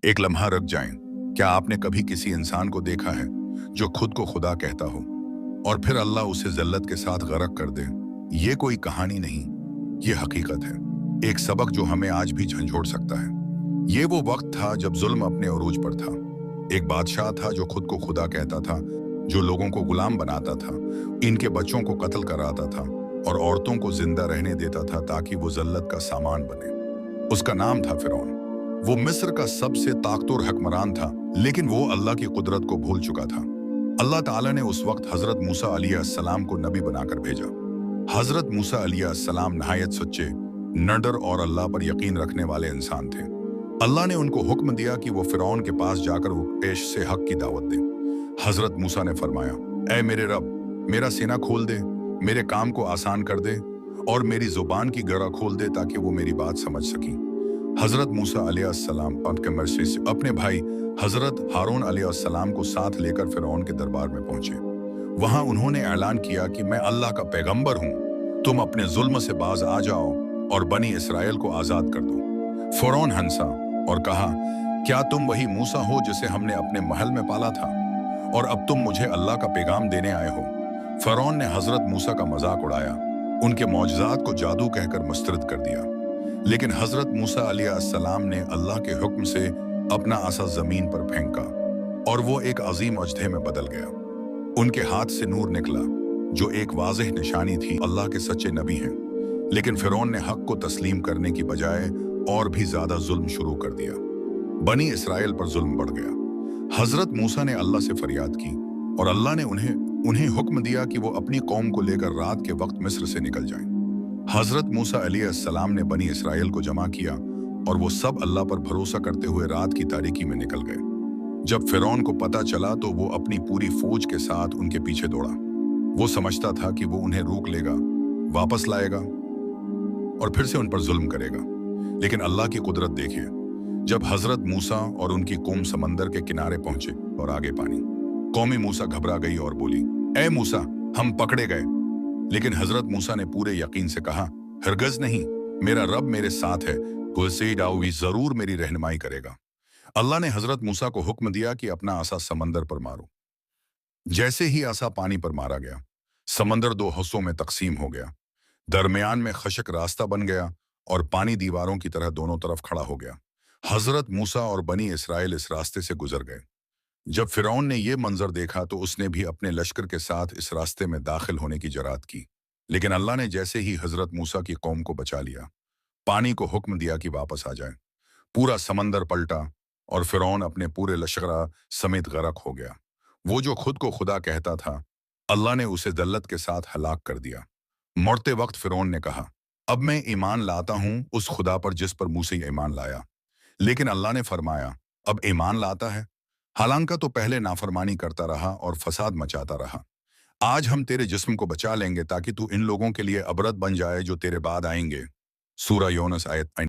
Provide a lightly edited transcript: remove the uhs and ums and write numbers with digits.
एक लम्हा रुक जाएं। क्या आपने कभी किसी इंसान को देखा है जो खुद को खुदा कहता हो और फिर अल्लाह उसे ज़ल्लत के साथ गरक कर दे? ये कोई कहानी नहीं, ये हकीकत है। एक सबक जो हमें आज भी झंझोड़ सकता है। ये वो वक्त था जब जुल्म अपने अरूज पर था। एक बादशाह था जो खुद को खुदा कहता था, जो लोगों को गुलाम बनाता था, इनके बच्चों को कत्ल कराता था और औरतों को जिंदा रहने देता था ताकि वो ज़ल्लत का सामान बने। उसका नाम था फिरौन। वो मिस्र का सबसे ताकतवर हुक्मरान था, लेकिन वो अल्लाह की कुदरत को भूल चुका था। अल्लाह ताला ने उस वक्त हजरत मूसा अलैहिस्सलाम को नबी बनाकर भेजा। हजरत मूसा अलैहिस्सलाम नहायत सच्चे, नडर और अल्लाह पर यकीन रखने वाले इंसान थे। अल्लाह ने उनको हुक्म दिया कि वो फिरौन के पास जाकर पेश से हक की दावत दे। हजरत मूसा ने फरमाया, ऐ मेरे रब, मेरा सीना खोल दे, मेरे काम को आसान कर दे और मेरी जुबान की गरा खोल दे ताकि वो मेरी बात समझ सकी। हजरत मूसा अलैहिस्सलाम के मर्जी से अपने भाई हजरत हारून अलैहिस्सलाम को साथ लेकर फिरौन के दरबार में पहुंचे। वहां उन्होंने ऐलान किया कि मैं अल्लाह का पैगंबर हूं, तुम अपने जुल्म से बाज आ जाओ और बनी इसराइल को आजाद कर दो। फिरौन हंसा और कहा, क्या तुम वही मूसा हो जिसे हमने अपने महल में पाला था और अब तुम मुझे अल्लाह का पैगाम देने आए हो? फिरौन ने हजरत मूसा का मजाक उड़ाया, उनके मौजज़ात को जादू कहकर मुस्तरद कर दिया। लेकिन हजरत मूसा अलैहिस्सलाम ने अल्लाह के हुक्म से अपना असा जमीन पर फेंका और वो एक अजीम अजदे में बदल गया। उनके हाथ से नूर निकला जो एक वाज़ेह निशानी थी अल्लाह के सच्चे नबी हैं। लेकिन फिरौन ने हक को तस्लीम करने की बजाय और भी ज्यादा जुल्म शुरू कर दिया। बनी इसराइल पर जुल्म बढ़ गया। हजरत मूसा ने अल्लाह से फरियाद की और अल्लाह ने उन्हें हुक्म दिया कि वो अपनी कौम को लेकर रात के वक्त मिस्र से निकल जाएं। हजरत मूसा अलैहिस्सलाम ने बनी इसराइल को जमा किया और वो सब अल्लाह पर भरोसा करते हुए रात की तारीकी में निकल गए। जब फिरौन को पता चला तो वो अपनी पूरी फौज के साथ उनके पीछे दौड़ा। वो समझता था कि वो उन्हें रोक लेगा, वापस लाएगा और फिर से उन पर जुल्म करेगा। लेकिन अल्लाह की कुदरत देखिए, जब हजरत मूसा और उनकी कौम समंदर के किनारे पहुंचे और आगे पानी, कौमी मूसा घबरा गई और बोली, ए मूसा, हम पकड़े गए। लेकिन हजरत मूसा ने पूरे यकीन से कहा, हरगज नहीं, मेरा रब मेरे साथ है, वो जरूर मेरी रहनुमाई करेगा। अल्लाह ने हजरत मूसा को हुक्म दिया कि अपना आसा समंदर पर मारो। जैसे ही आसा पानी पर मारा गया, समंदर दो हिस्सों में तकसीम हो गया। दरमियान में खशक रास्ता बन गया और पानी दीवारों की तरह दोनों तरफ खड़ा हो गया। हजरत मूसा और बनी इसराइल इस रास्ते से गुजर गए। जब फिरौन ने यह मंजर देखा तो उसने भी अपने लश्कर के साथ इस रास्ते में दाखिल होने की जरात की। लेकिन अल्लाह ने जैसे ही हजरत मूसा की कौम को बचा लिया, पानी को हुक्म दिया कि वापस आ जाए। पूरा समंदर पलटा और फिरौन अपने पूरे लश्करा समेत गरक हो गया। वो जो खुद को खुदा कहता था, अल्लाह ने उसे दल्लत के साथ हलाक कर दिया। मरते वक्त फिरौन ने कहा, अब मैं ईमान लाता हूं उस खुदा पर जिस पर मूसा ईमान लाया। लेकिन अल्लाह ने फरमाया, अब ईमान लाता है, हालांकि तो पहले नाफरमानी करता रहा और फसाद मचाता रहा। आज हम तेरे जिस्म को बचा लेंगे ताकि तू इन लोगों के लिए अबरत बन जाए जो तेरे बाद आएंगे। सूरह यूनुस आयत